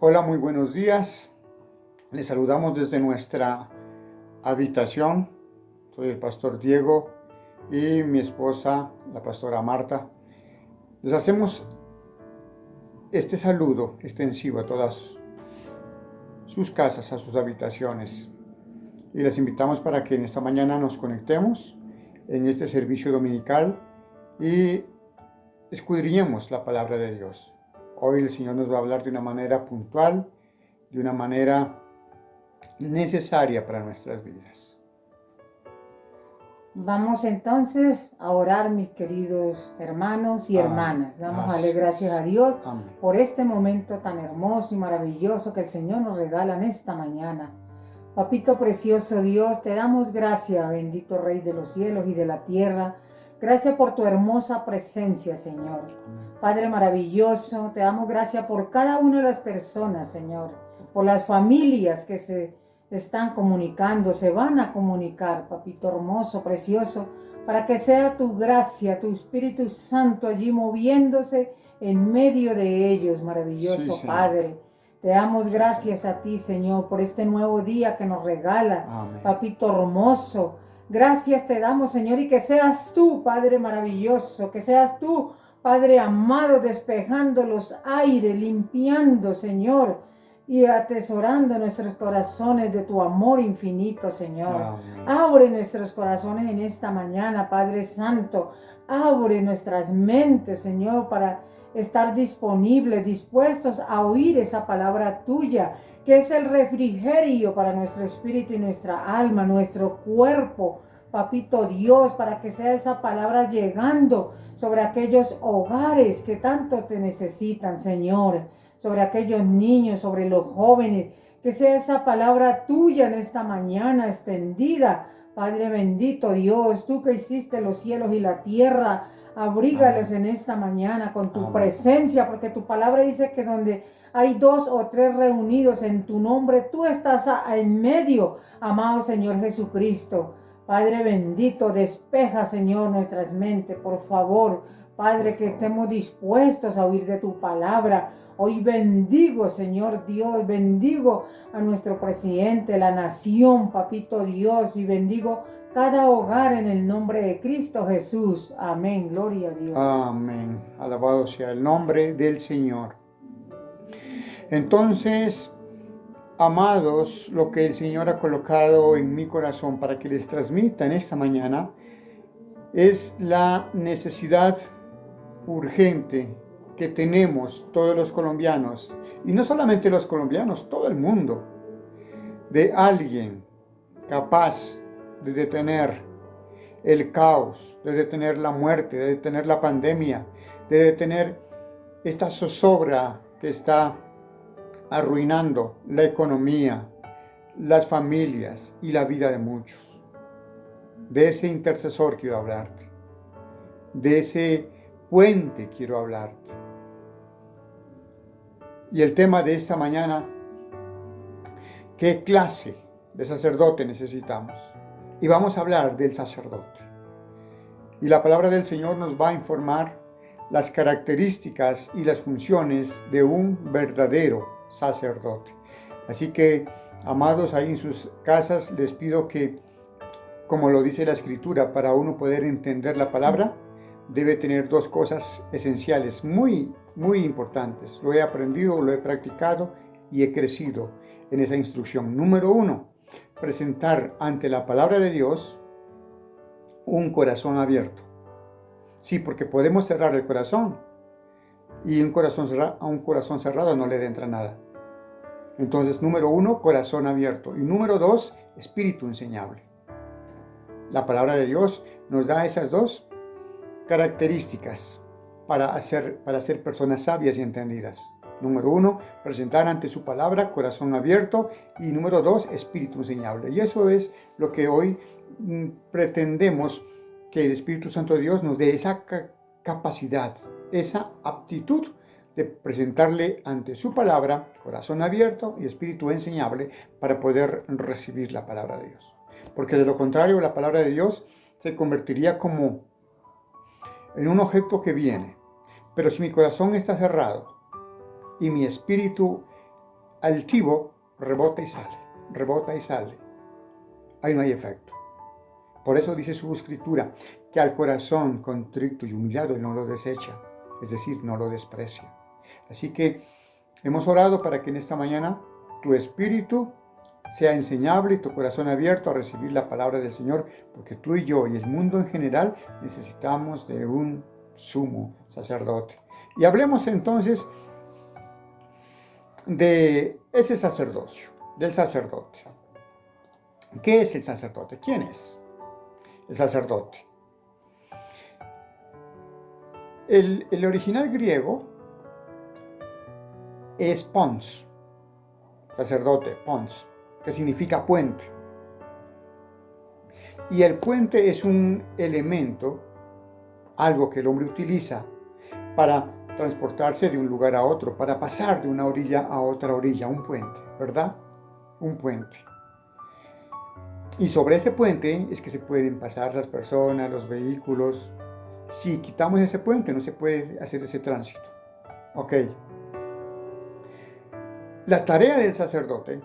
Hola, muy buenos días. Les saludamos desde nuestra habitación. Soy el pastor Diego y mi esposa, la pastora Marta. Les hacemos este saludo extensivo a todas sus casas, a sus habitaciones. Y les invitamos para que en esta mañana nos conectemos en este servicio dominical y escudriñemos la palabra de Dios. Hoy el Señor nos va a hablar de una manera puntual, de una manera necesaria para nuestras vidas. Vamos entonces a orar, mis queridos hermanos y hermanas. Vamos a darle gracias a Dios por este momento tan hermoso y maravilloso que el Señor nos regala en esta mañana. Papito precioso Dios, te damos gracias, bendito Rey de los cielos y de la tierra. Gracias por tu hermosa presencia, Señor. Padre maravilloso, te damos gracias por cada una de las personas, Señor, por las familias que se están comunicando, se van a comunicar, papito hermoso, precioso, para que sea tu gracia, tu Espíritu Santo allí moviéndose en medio de ellos, maravilloso sí, Padre. Te damos gracias a ti, Señor, por este nuevo día que nos regala, amén. Papito hermoso. Gracias te damos, Señor, y que seas tú, Padre maravilloso, que seas tú, Padre amado, despejando los aires, limpiando, Señor, y atesorando nuestros corazones de tu amor infinito, Señor. Amén. Abre nuestros corazones en esta mañana, Padre Santo. Abre nuestras mentes, Señor, para estar disponibles, dispuestos a oír esa palabra tuya, que es el refrigerio para nuestro espíritu y nuestra alma, nuestro cuerpo. Papito Dios, para que sea esa palabra llegando sobre aquellos hogares que tanto te necesitan, Señor, sobre aquellos niños, sobre los jóvenes, que sea esa palabra tuya en esta mañana extendida. Padre bendito Dios, tú que hiciste los cielos y la tierra, abrígales en esta mañana con tu presencia, porque tu palabra dice que donde hay 2 o 3 reunidos en tu nombre, tú estás en medio, amado Señor Jesucristo. Padre bendito, despeja, Señor, nuestras mentes, por favor. Padre, que estemos dispuestos a oír de tu palabra. Hoy bendigo, Señor Dios, bendigo a nuestro presidente, la nación, papito Dios, y bendigo cada hogar en el nombre de Cristo Jesús. Amén, gloria a Dios. Amén, alabado sea el nombre del Señor. Entonces, amados, lo que el Señor ha colocado en mi corazón para que les transmita en esta mañana es la necesidad urgente que tenemos todos los colombianos, y no solamente los colombianos, todo el mundo, de alguien capaz de detener el caos, de detener la muerte, de detener la pandemia, de detener esta zozobra que está arruinando la economía, las familias y la vida de muchos. De ese intercesor quiero hablarte, de ese puente quiero hablarte. Y el tema de esta mañana, ¿qué clase de sacerdote necesitamos? Y vamos a hablar del sacerdote. Y la palabra del Señor nos va a informar las características y las funciones de un verdadero sacerdote. Así que, amados, ahí en sus casas les pido que, como lo dice la Escritura, para uno poder entender la palabra, debe tener 2 cosas esenciales, muy importantes. Lo he aprendido, lo he practicado y he crecido en esa instrucción. Número 1, presentar ante la palabra de Dios un corazón abierto. Sí, porque podemos cerrar el corazón y a un corazón cerrado no le entra nada. Entonces, número 1, corazón abierto. Y número 2, espíritu enseñable. La palabra de Dios nos da esas 2 características para ser personas sabias y entendidas. Número 1, presentar ante su palabra corazón abierto, y número 2, espíritu enseñable. Y eso es lo que hoy pretendemos, que el Espíritu Santo de Dios nos dé esa capacidad, esa aptitud de presentarle ante su palabra corazón abierto y espíritu enseñable para poder recibir la palabra de Dios. Porque de lo contrario, la palabra de Dios se convertiría como en un objeto que viene. Pero si mi corazón está cerrado y mi espíritu altivo, rebota y sale, rebota y sale. Ahí no hay efecto. Por eso dice su escritura que al corazón contrito y humillado Él no lo desecha, es decir, no lo desprecia. Así que hemos orado para que en esta mañana tu espíritu sea enseñable y tu corazón abierto a recibir la palabra del Señor, porque tú y yo y el mundo en general necesitamos de un sumo sacerdote. Y hablemos entonces de ese sacerdocio, del sacerdote. ¿Qué es el sacerdote? ¿Quién es el sacerdote? El original griego es pons, sacerdote, pons, que significa puente. Y el puente es un elemento, algo que el hombre utiliza para transportarse de un lugar a otro, para pasar de una orilla a otra orilla, un puente, ¿verdad? Un puente. Y sobre ese puente es que se pueden pasar las personas, los vehículos. Si quitamos ese puente, no se puede hacer ese tránsito. Ok. La tarea del sacerdote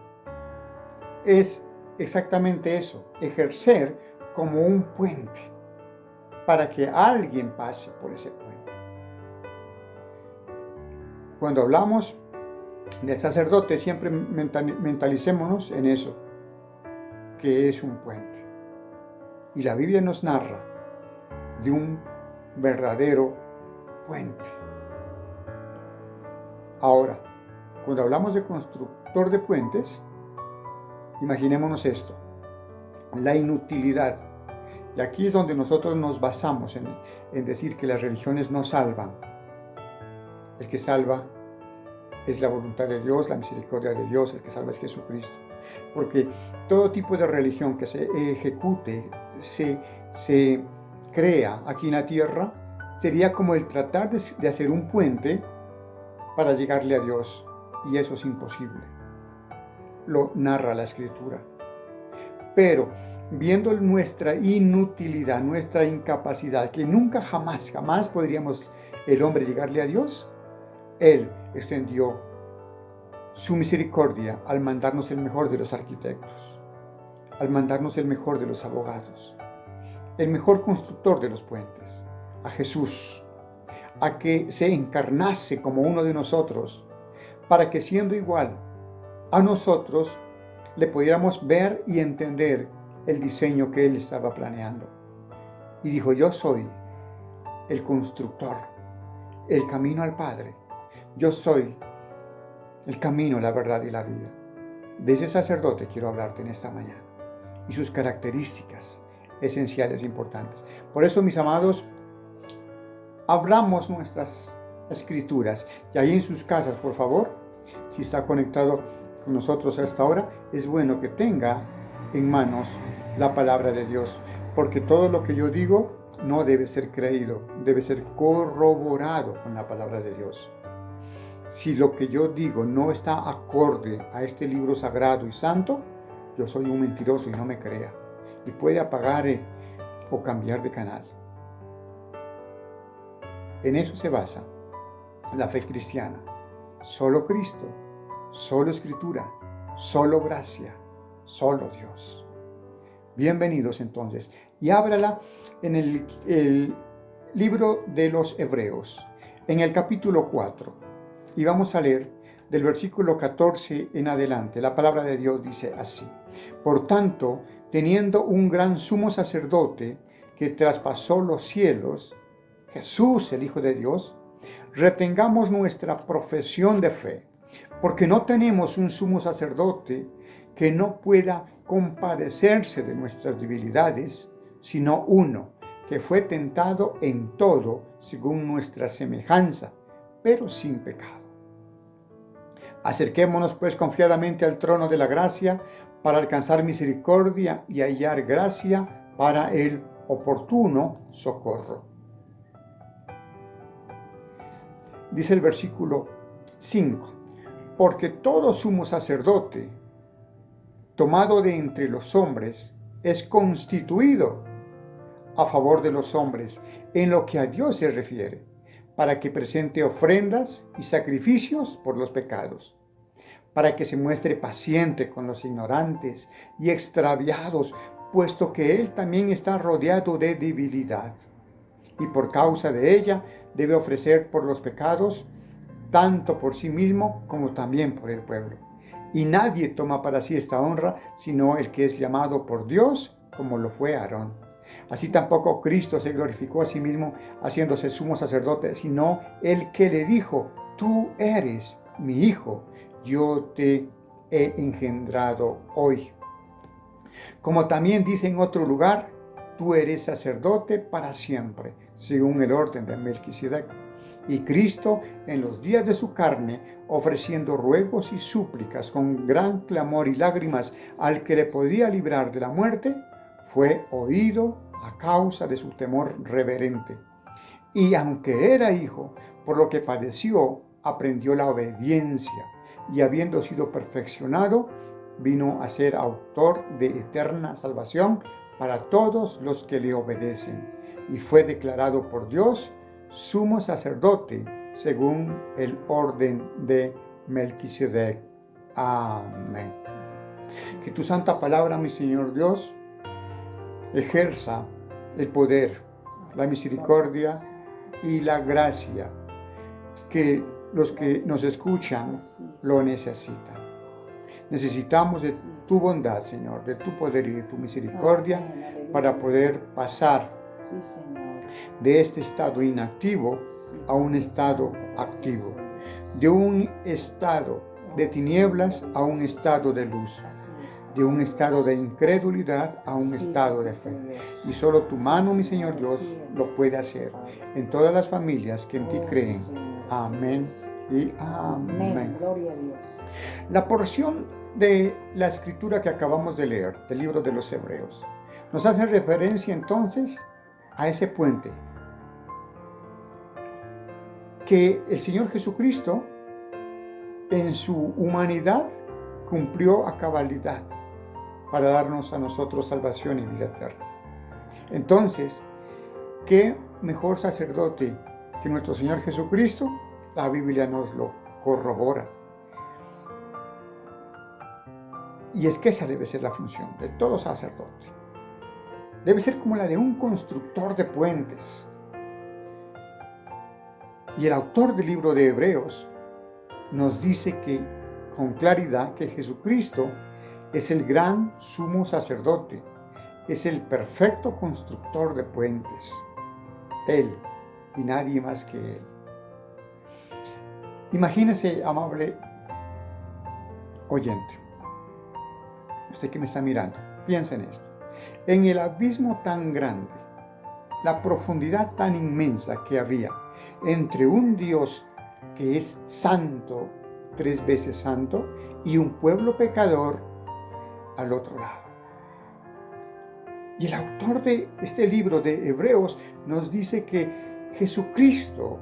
es exactamente eso, ejercer como un puente para que alguien pase por ese puente. Cuando hablamos del sacerdote, siempre mentalicémonos en eso, que es un puente. Y la Biblia nos narra de un verdadero puente. Ahora, cuando hablamos de constructor de puentes, imaginémonos esto, la inutilidad. Y aquí es donde nosotros nos basamos en decir que las religiones no salvan. El que salva es la voluntad de Dios, la misericordia de Dios, el que salva es Jesucristo. Porque todo tipo de religión que se ejecute, se crea aquí en la tierra, sería como el tratar de hacer un puente para llegarle a Dios. Y eso es imposible. Lo narra la Escritura. Pero viendo nuestra inutilidad, nuestra incapacidad, que nunca jamás podríamos el hombre llegarle a Dios, Él extendió su misericordia al mandarnos el mejor de los arquitectos, al mandarnos el mejor de los abogados, el mejor constructor de los puentes, a Jesús, a que se encarnase como uno de nosotros, para que siendo igual a nosotros, le pudiéramos ver y entender el diseño que Él estaba planeando. Y dijo, yo soy el constructor, el camino al Padre. Yo soy el camino, la verdad y la vida. De ese sacerdote quiero hablarte en esta mañana y sus características esenciales e importantes. Por eso, mis amados, abramos nuestras escrituras y ahí en sus casas, por favor, si está conectado con nosotros a esta hora, es bueno que tenga en manos la palabra de Dios, porque todo lo que yo digo no debe ser creído, debe ser corroborado con la palabra de Dios. Si lo que yo digo no está acorde a este libro sagrado y santo, yo soy un mentiroso y no me crea. Y puede apagar o cambiar de canal. En eso se basa la fe cristiana. Solo Cristo, solo Escritura, solo gracia, solo Dios. Bienvenidos entonces. Y ábrala en el libro de los Hebreos, en el capítulo 4. Y vamos a leer del versículo 14 en adelante. La palabra de Dios dice así. Por tanto, teniendo un gran sumo sacerdote que traspasó los cielos, Jesús, el Hijo de Dios, retengamos nuestra profesión de fe, porque no tenemos un sumo sacerdote que no pueda compadecerse de nuestras debilidades, sino uno que fue tentado en todo según nuestra semejanza, pero sin pecado. Acerquémonos pues confiadamente al trono de la gracia para alcanzar misericordia y hallar gracia para el oportuno socorro. Dice el versículo 5, porque todo sumo sacerdote, tomado de entre los hombres, es constituido a favor de los hombres en lo que a Dios se refiere, para que presente ofrendas y sacrificios por los pecados, para que se muestre paciente con los ignorantes y extraviados, puesto que Él también está rodeado de debilidad. Y por causa de ella debe ofrecer por los pecados, tanto por sí mismo como también por el pueblo. Y nadie toma para sí esta honra, sino el que es llamado por Dios, como lo fue Aarón. Así tampoco Cristo se glorificó a sí mismo haciéndose sumo sacerdote, sino el que le dijo: tú eres mi hijo, yo te he engendrado hoy. Como también dice en otro lugar: tú eres sacerdote para siempre, según el orden de Melquisedec. Y Cristo, en los días de su carne, ofreciendo ruegos y súplicas con gran clamor y lágrimas al que le podía librar de la muerte, fue oído a causa de su temor reverente. Y aunque era hijo, por lo que padeció, aprendió la obediencia, y habiendo sido perfeccionado, vino a ser autor de eterna salvación para todos los que le obedecen, y fue declarado por Dios sumo sacerdote según el orden de Melquisedec. Amén. Que tu santa palabra, mi Señor Dios, ejerza el poder, la misericordia y la gracia que los que nos escuchan lo necesitan. Necesitamos de tu bondad, Señor, de tu poder y de tu misericordia para poder pasar de este estado inactivo a un estado activo, de un estado de tinieblas a un estado de luz, de un estado de incredulidad a un estado de fe. Y solo tu mano, mi Señor Dios, lo puede hacer en todas las familias que en ti creen. Amén y amén. Gloria a Dios. La porción de la escritura que acabamos de leer, del libro de los Hebreos, nos hace referencia entonces a ese puente que el Señor Jesucristo en su humanidad cumplió a cabalidad para darnos a nosotros salvación y vida eterna. Entonces, ¿qué mejor sacerdote que nuestro Señor Jesucristo? La Biblia nos lo corrobora. Y es que esa debe ser la función de todo sacerdote. Debe ser como la de un constructor de puentes. Y el autor del libro de Hebreos nos dice que con claridad que Jesucristo es el gran sumo sacerdote, es el perfecto constructor de puentes. Él y nadie más que Él. Imagínese, amable oyente, usted que me está mirando, piensa en esto. En el abismo tan grande, la profundidad tan inmensa que había entre un Dios que es santo, 3 veces santo, y un pueblo pecador al otro lado. Y el autor de este libro de Hebreos nos dice que Jesucristo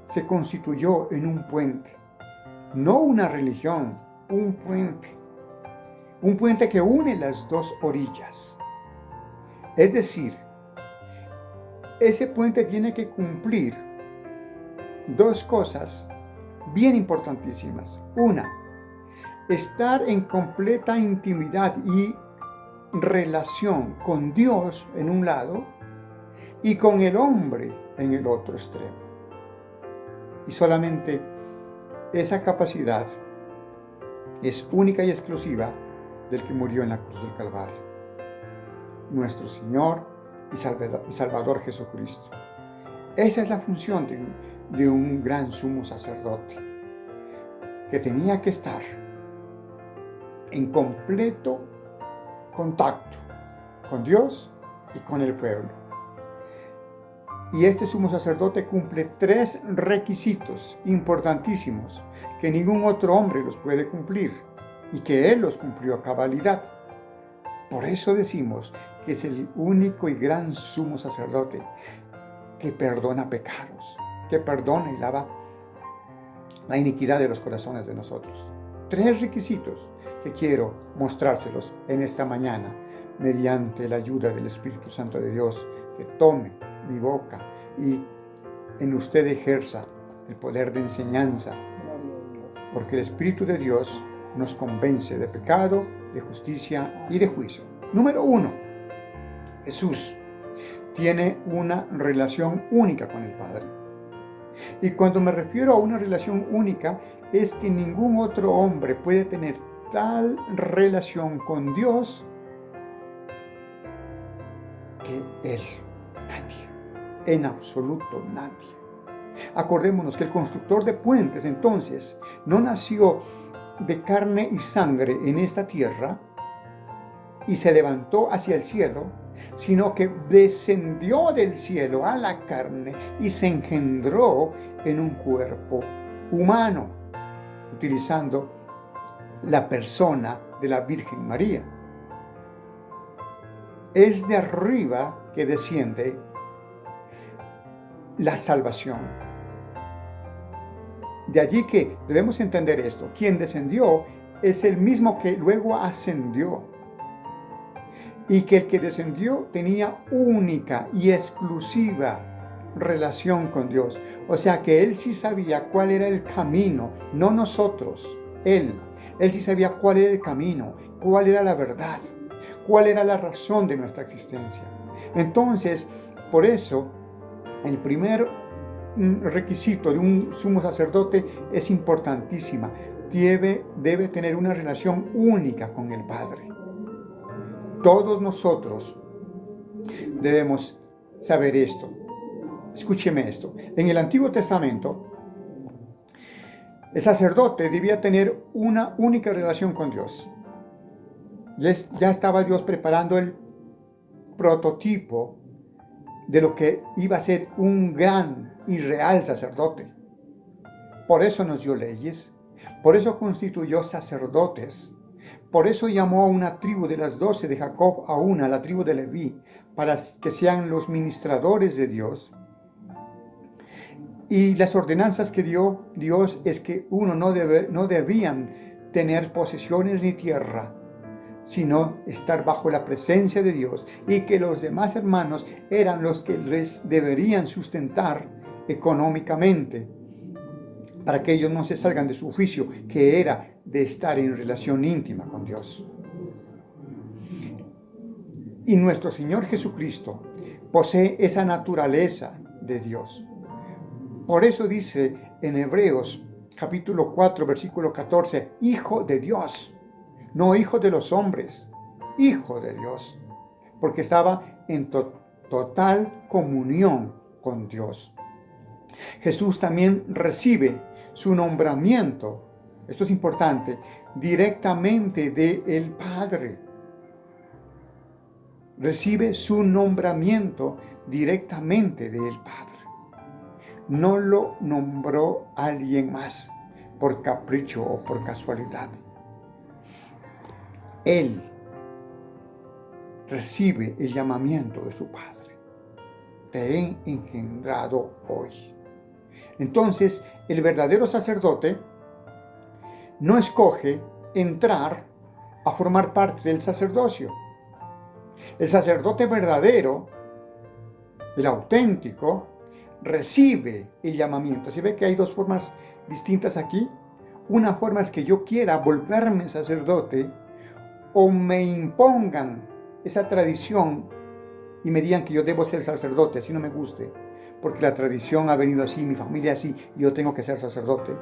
se constituyó en un puente, no una religión, un puente que une las dos orillas. Es decir, ese puente tiene que cumplir 2 cosas bien importantísimas. Una, estar en completa intimidad y relación con Dios en un lado y con el hombre en el otro extremo. Y solamente esa capacidad es única y exclusiva del que murió en la cruz del Calvario, nuestro Señor y Salvador Jesucristo. Esa es la función de un gran sumo sacerdote, que tenía que estar en completo contacto con Dios y con el pueblo. Y este sumo sacerdote cumple 3 requisitos importantísimos que ningún otro hombre los puede cumplir y que Él los cumplió a cabalidad. Por eso decimos que es el único y gran sumo sacerdote que perdona pecados, que perdona y lava la iniquidad de los corazones de nosotros. 3 requisitos que quiero mostrárselos en esta mañana mediante la ayuda del Espíritu Santo de Dios, que tome mi boca y en usted ejerza el poder de enseñanza porque el Espíritu de Dios nos convence de pecado, de justicia y de juicio. Número 1. Jesús tiene una relación única con el Padre. Y cuando me refiero a una relación única, es que ningún otro hombre puede tener tal relación con Dios que Él. Nadie. En absoluto nadie. Acordémonos que el constructor de puentes entonces no nació de carne y sangre en esta tierra y se levantó hacia el cielo, sino que descendió del cielo a la carne y se engendró en un cuerpo humano, utilizando la persona de la Virgen María. Es de arriba que desciende la salvación. De allí que debemos entender esto. Quien descendió es el mismo que luego ascendió. Y que el que descendió tenía única y exclusiva relación con Dios. O sea que Él sí sabía cuál era el camino, no nosotros. Él sí sabía cuál era el camino, cuál era la verdad, cuál era la razón de nuestra existencia. Entonces, por eso, el primer requisito de un sumo sacerdote es importantísima. Debe tener una relación única con el Padre. Todos nosotros debemos saber esto. Escúcheme esto. En el Antiguo Testamento, el sacerdote debía tener una única relación con Dios. Ya estaba Dios preparando el prototipo de lo que iba a ser un gran y real sacerdote. Por eso nos dio leyes, por eso constituyó sacerdotes, por eso llamó a una tribu de las 12 de Jacob a una, la tribu de Leví, para que sean los ministradores de Dios. Y las ordenanzas que dio Dios es que no debían tener posesiones ni tierra, sino estar bajo la presencia de Dios, y que los demás hermanos eran los que les deberían sustentar económicamente, para que ellos no se salgan de su oficio, que era de estar en relación íntima con Dios. Y nuestro Señor Jesucristo posee esa naturaleza de Dios. Por eso dice en Hebreos capítulo 4, versículo 14, Hijo de Dios, no hijo de los hombres, Hijo de Dios, porque estaba en total comunión con Dios. Jesús también recibe su nombramiento, esto es importante, directamente del Padre. Recibe su nombramiento directamente del Padre. No lo nombró alguien más por capricho o por casualidad. Él recibe el llamamiento de su Padre. Te he engendrado hoy. Entonces, el verdadero sacerdote no escoge entrar a formar parte del sacerdocio. El sacerdote verdadero, el auténtico, recibe el llamamiento. ¿Se ve que hay dos formas distintas aquí? Una forma es que yo quiera volverme sacerdote o me impongan esa tradición y me digan que yo debo ser sacerdote, así no me guste, porque la tradición ha venido así, mi familia así, y yo tengo que ser sacerdote,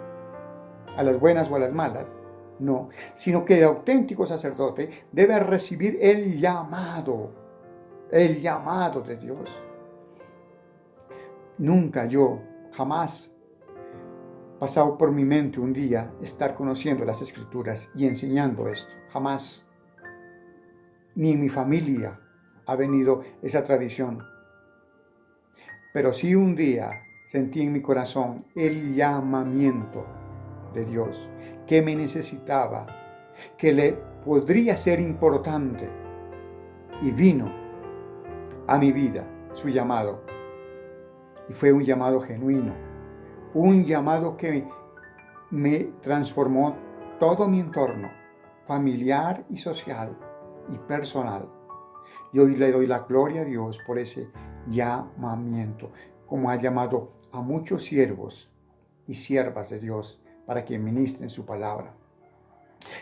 a las buenas o a las malas. No, sino que el auténtico sacerdote debe recibir el llamado de Dios. Nunca jamás pasado por mi mente un día estar conociendo las Escrituras y enseñando esto, jamás. Ni en mi familia ha venido esa tradición. Pero sí un día sentí en mi corazón el llamamiento de Dios, que me necesitaba, que le podría ser importante. Y vino a mi vida su llamado. Y fue un llamado genuino, un llamado que me transformó todo mi entorno, familiar y social y personal. Y hoy le doy la gloria a Dios por ese llamamiento, como ha llamado a muchos siervos y siervas de Dios para que ministren su palabra.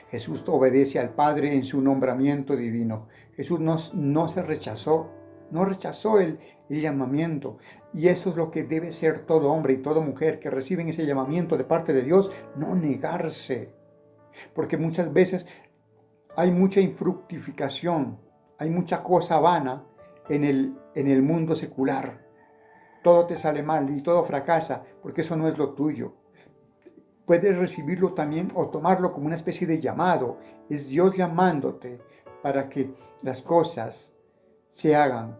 Jesús obedece al Padre en su nombramiento divino. Jesús no rechazó el llamamiento. Y eso es lo que debe ser todo hombre y toda mujer que reciben ese llamamiento de parte de Dios, no negarse. Porque muchas veces hay mucha infructificación, hay mucha cosa vana en el mundo secular. Todo te sale mal y todo fracasa porque eso no es lo tuyo. Puedes recibirlo también o tomarlo como una especie de llamado. Es Dios llamándote para que las cosas se hagan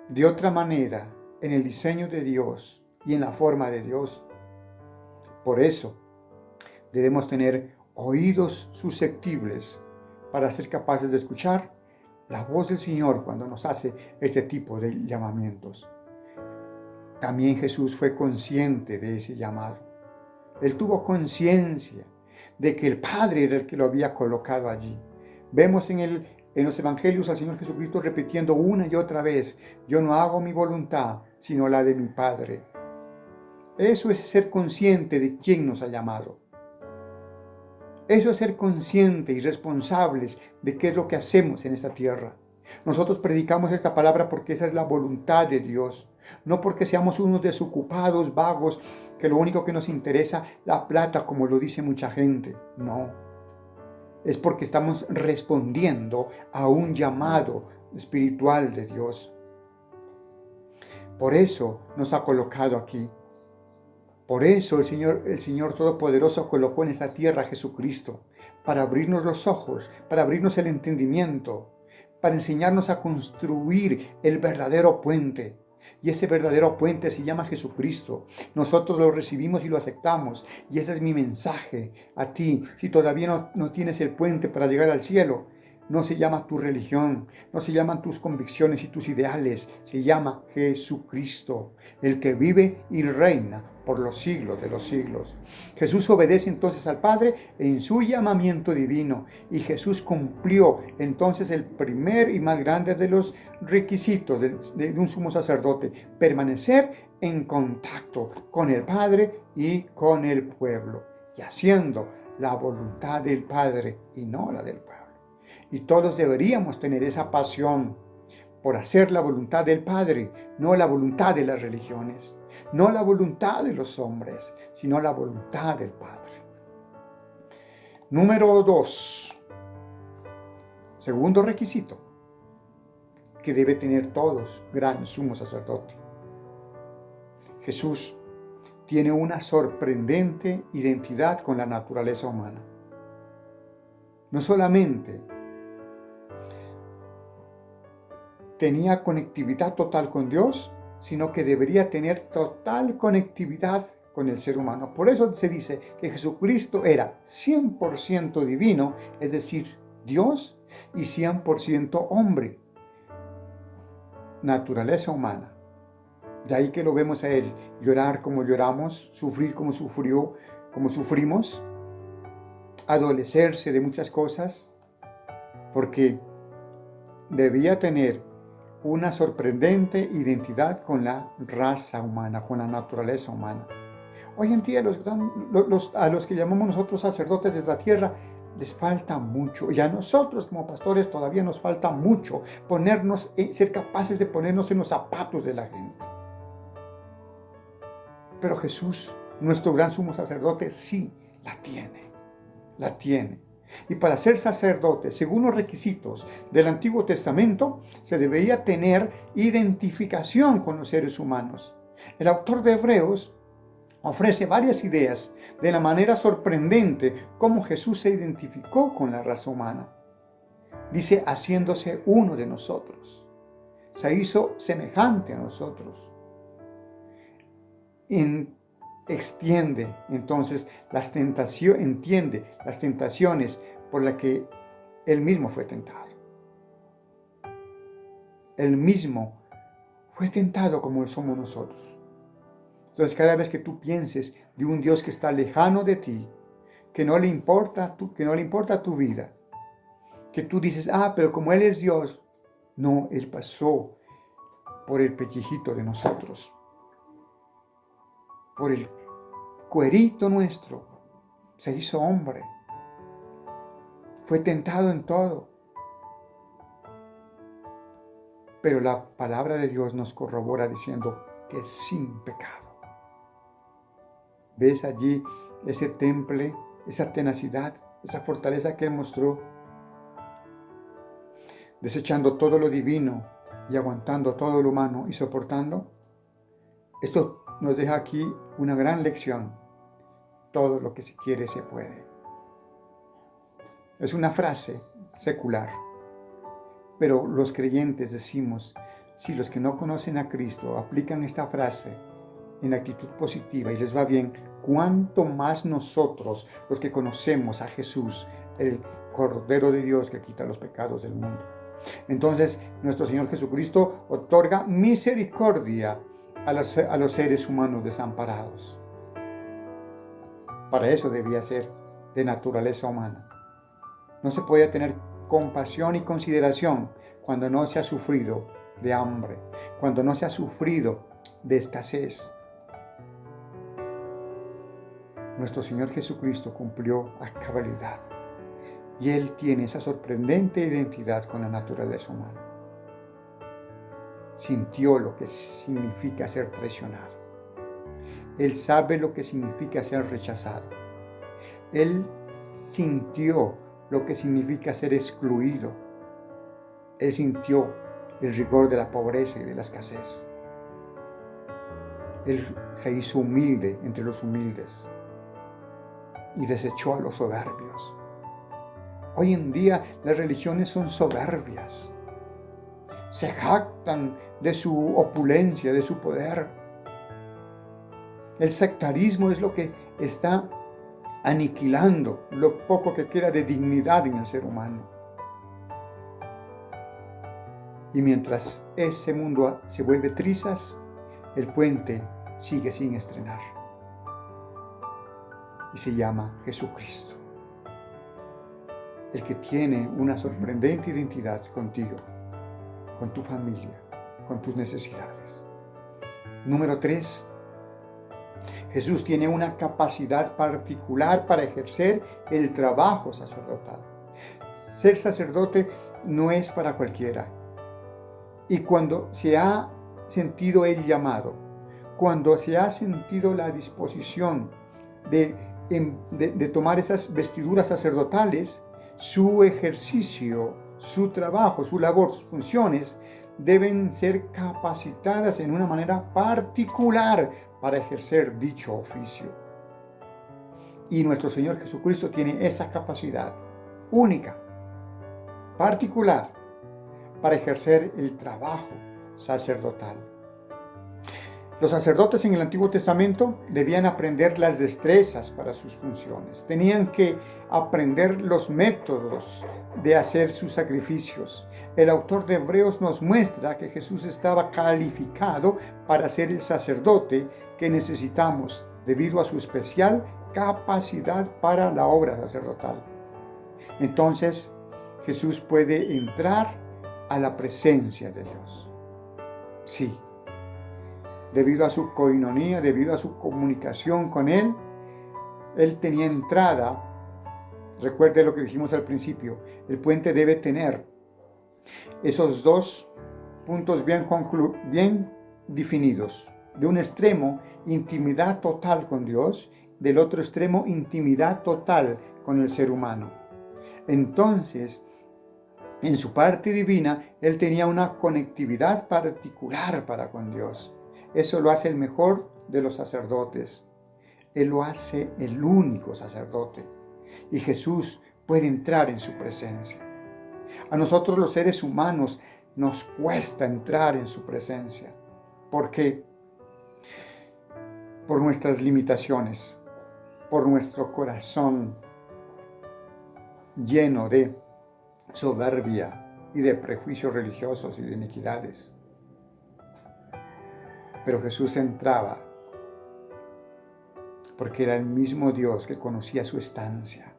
de otra manera, en el diseño de Dios y en la forma de Dios. Por eso debemos tener oídos susceptibles para ser capaces de escuchar la voz del Señor cuando nos hace este tipo de llamamientos. También Jesús fue consciente de ese llamado. Él tuvo conciencia de que el Padre era el que lo había colocado allí. Vemos en los evangelios al Señor Jesucristo repitiendo una y otra vez: yo no hago mi voluntad, sino la de mi Padre. Eso es ser consciente de quién nos ha llamado. Eso es ser conscientes y responsables de qué es lo que hacemos en esta tierra. Nosotros predicamos esta palabra porque esa es la voluntad de Dios. No porque seamos unos desocupados, vagos, que lo único que nos interesa la plata, como lo dice mucha gente. No. Es porque estamos respondiendo a un llamado espiritual de Dios. Por eso nos ha colocado aquí. Por eso el Señor Todopoderoso colocó en esta tierra a Jesucristo, para abrirnos los ojos, para abrirnos el entendimiento, para enseñarnos a construir el verdadero puente. Y ese verdadero puente se llama Jesucristo. Nosotros lo recibimos y lo aceptamos. Y ese es mi mensaje a ti. Si todavía no tienes el puente para llegar al cielo, no se llama tu religión, no se llaman tus convicciones y tus ideales. Se llama Jesucristo, el que vive y reina por los siglos de los siglos. Jesús obedece entonces al Padre en su llamamiento divino, y Jesús cumplió entonces el primer y más grande de los requisitos de un sumo sacerdote: permanecer en contacto con el Padre y con el pueblo, y haciendo la voluntad del Padre y no la del pueblo. Y todos deberíamos tener esa pasión por hacer la voluntad del Padre, no la voluntad de las religiones, no la voluntad de los hombres, sino la voluntad del Padre. Número 2. Segundo requisito que debe tener todos gran sumo sacerdote. Jesús tiene una sorprendente identidad con la naturaleza humana. No solamente tenía conectividad total con Dios, sino que debería tener total conectividad con el ser humano. Por eso se dice que Jesucristo era 100% divino, es decir, Dios, y 100% hombre, naturaleza humana. De ahí que lo vemos a Él llorar como lloramos, sufrir como sufrió, como sufrimos, adolecerse de muchas cosas, porque debía tener una sorprendente identidad con la raza humana, con la naturaleza humana. Hoy en día a los que llamamos nosotros sacerdotes de la tierra les falta mucho, y a nosotros como pastores todavía nos falta mucho ser capaces de ponernos en los zapatos de la gente. Pero Jesús, nuestro gran sumo sacerdote, sí la tiene. Y para ser sacerdote, según los requisitos del Antiguo Testamento, se debía tener identificación con los seres humanos. El autor de Hebreos ofrece varias ideas de la manera sorprendente cómo Jesús se identificó con la raza humana. Dice: haciéndose uno de nosotros. Se hizo semejante a nosotros. Extiende entonces entiende las tentaciones por las que él mismo fue tentado. Él mismo fue tentado como somos nosotros. Entonces, cada vez que tú pienses de un Dios que está lejano de ti, que no le importa tu vida, que tú dices: pero como Él es Dios, no, Él pasó por el pellejito de nosotros, por el cuerito nuestro, se hizo hombre, fue tentado en todo. Pero la palabra de Dios nos corrobora diciendo que es sin pecado. ¿Ves allí ese temple, esa tenacidad, esa fortaleza que Él mostró? Desechando todo lo divino y aguantando todo lo humano y soportando. Esto nos deja aquí una gran lección. Todo lo que se quiere se puede. Es una frase secular. Pero los creyentes decimos, si los que no conocen a Cristo aplican esta frase en actitud positiva y les va bien, cuánto más nosotros, los que conocemos a Jesús, el Cordero de Dios que quita los pecados del mundo. Entonces, nuestro Señor Jesucristo otorga misericordia a los seres humanos desamparados. Para eso debía ser de naturaleza humana. No se podía tener compasión y consideración cuando no se ha sufrido de hambre, cuando no se ha sufrido de escasez. Nuestro Señor Jesucristo cumplió a cabalidad y Él tiene esa sorprendente identidad con la naturaleza humana. Sintió lo que significa ser traicionado. Él sabe lo que significa ser rechazado. Él sintió lo que significa ser excluido. Él sintió el rigor de la pobreza y de la escasez. Él se hizo humilde entre los humildes y desechó a los soberbios. Hoy en día las religiones son soberbias. Se jactan de su opulencia, de su poder. El sectarismo es lo que está aniquilando lo poco que queda de dignidad en el ser humano. Y mientras ese mundo se vuelve trizas, el puente sigue sin estrenar. Y se llama Jesucristo. El que tiene una sorprendente identidad contigo, con tu familia, con tus necesidades. Número 3. Jesús tiene una capacidad particular para ejercer el trabajo sacerdotal. Ser sacerdote no es para cualquiera. Y cuando se ha sentido el llamado, cuando se ha sentido la disposición de tomar esas vestiduras sacerdotales, su ejercicio, su trabajo, su labor, sus funciones deben ser capacitadas en una manera particular para ejercer dicho oficio. Y nuestro Señor Jesucristo tiene esa capacidad única, particular, para ejercer el trabajo sacerdotal. Los sacerdotes en el Antiguo Testamento debían aprender las destrezas para sus funciones. Tenían que aprender los métodos de hacer sus sacrificios. El autor de Hebreos nos muestra que Jesús estaba calificado para ser el sacerdote que necesitamos debido a su especial capacidad para la obra sacerdotal. Entonces, Jesús puede entrar a la presencia de Dios. Sí. Debido a su coinonía, debido a su comunicación con Él, Él tenía entrada. Recuerde lo que dijimos al principio, el puente debe tener esos dos puntos bien definidos. De un extremo, intimidad total con Dios, del otro extremo, intimidad total con el ser humano. Entonces, en su parte divina, Él tenía una conectividad particular para con Dios. Eso lo hace el mejor de los sacerdotes. Él lo hace el único sacerdote. Y Jesús puede entrar en su presencia. A nosotros los seres humanos nos cuesta entrar en su presencia. ¿Por qué? Por nuestras limitaciones, por nuestro corazón lleno de soberbia y de prejuicios religiosos y de iniquidades. Pero Jesús entraba porque era el mismo Dios que conocía su estancia.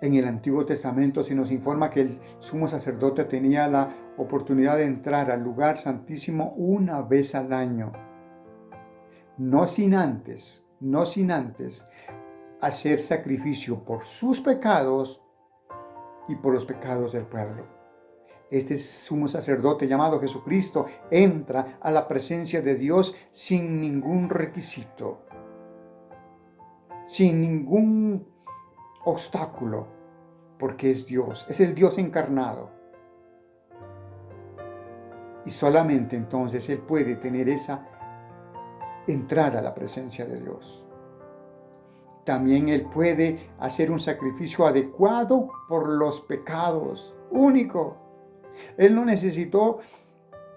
En el Antiguo Testamento se nos informa que el sumo sacerdote tenía la oportunidad de entrar al lugar santísimo una vez al año. No sin antes hacer sacrificio por sus pecados y por los pecados del pueblo. Este sumo sacerdote llamado Jesucristo entra a la presencia de Dios sin ningún requisito, sin ningún obstáculo, porque es Dios, es el Dios encarnado. Y solamente entonces Él puede tener esa entrada a la presencia de Dios. También Él puede hacer un sacrificio adecuado por los pecados, único. Él no necesitó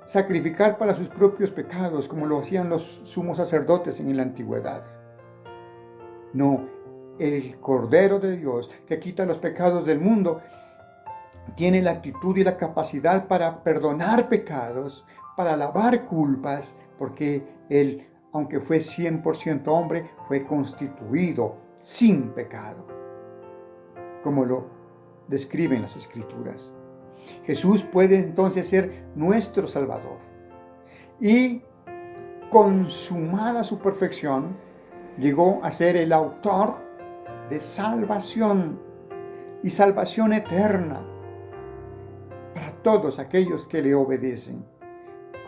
sacrificar para sus propios pecados como lo hacían los sumos sacerdotes en la antigüedad. No, el Cordero de Dios que quita los pecados del mundo tiene la actitud y la capacidad para perdonar pecados, para lavar culpas, porque Él, aunque fue 100% hombre, fue constituido sin pecado, como lo describen las Escrituras. Jesús puede entonces ser nuestro Salvador. Y consumada su perfección, llegó a ser el autor de salvación y salvación eterna para todos aquellos que le obedecen,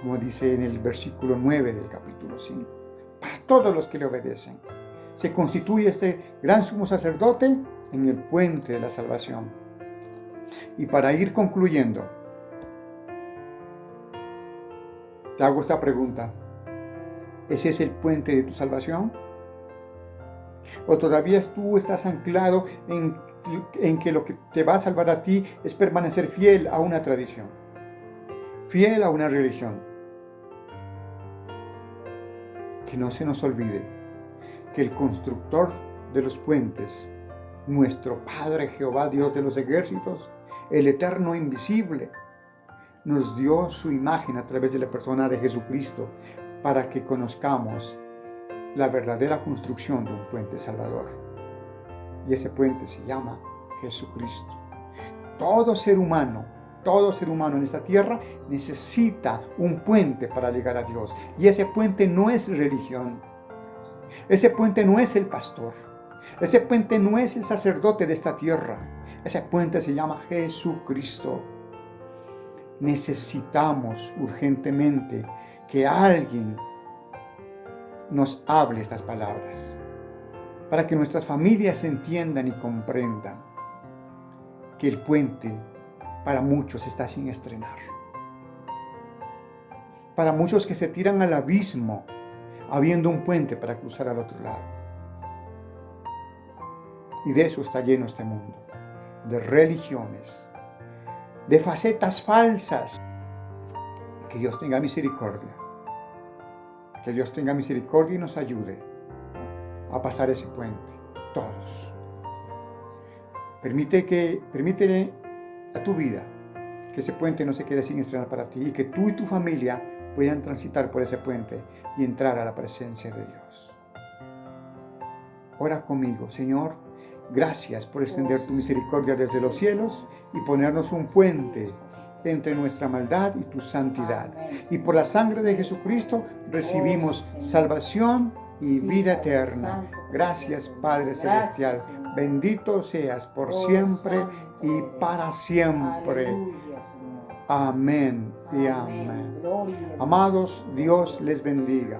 como dice en el versículo 9 del capítulo 5. Para todos los que le obedecen. Se constituye este gran sumo sacerdote en el puente de la salvación. Y para ir concluyendo, te hago esta pregunta. ¿Ese es el puente de tu salvación? ¿O todavía tú estás anclado en que lo que te va a salvar a ti es permanecer fiel a una tradición, fiel a una religión? Que no se nos olvide que el constructor de los puentes, nuestro Padre Jehová, Dios de los ejércitos, el eterno invisible, nos dio su imagen a través de la persona de Jesucristo para que conozcamos la verdadera construcción de un puente salvador. Y ese puente se llama Jesucristo. Todo ser humano en esta tierra necesita un puente para llegar a Dios. Y ese puente no es religión. Ese puente no es el pastor. Ese puente no es el sacerdote de esta tierra. Ese puente se llama Jesucristo. Necesitamos urgentemente que alguien nos hable estas palabras, para que nuestras familias entiendan y comprendan que el puente para muchos está sin estrenar. Para muchos que se tiran al abismo habiendo un puente para cruzar al otro lado. Y de eso está lleno este mundo, de religiones, de facetas falsas. Que Dios tenga misericordia. Que Dios tenga misericordia y nos ayude a pasar ese puente, todos. Permítele a tu vida que ese puente no se quede sin estrenar para ti y que tú y tu familia puedan transitar por ese puente y entrar a la presencia de Dios. Ora conmigo, Señor, gracias por extender tu misericordia desde los cielos y ponernos un puente entre nuestra maldad y tu santidad. Y por la sangre de Jesucristo recibimos salvación y vida eterna. Gracias, Padre Celestial. Bendito seas por siempre y para siempre. Amén y amén. Amados, Dios les bendiga.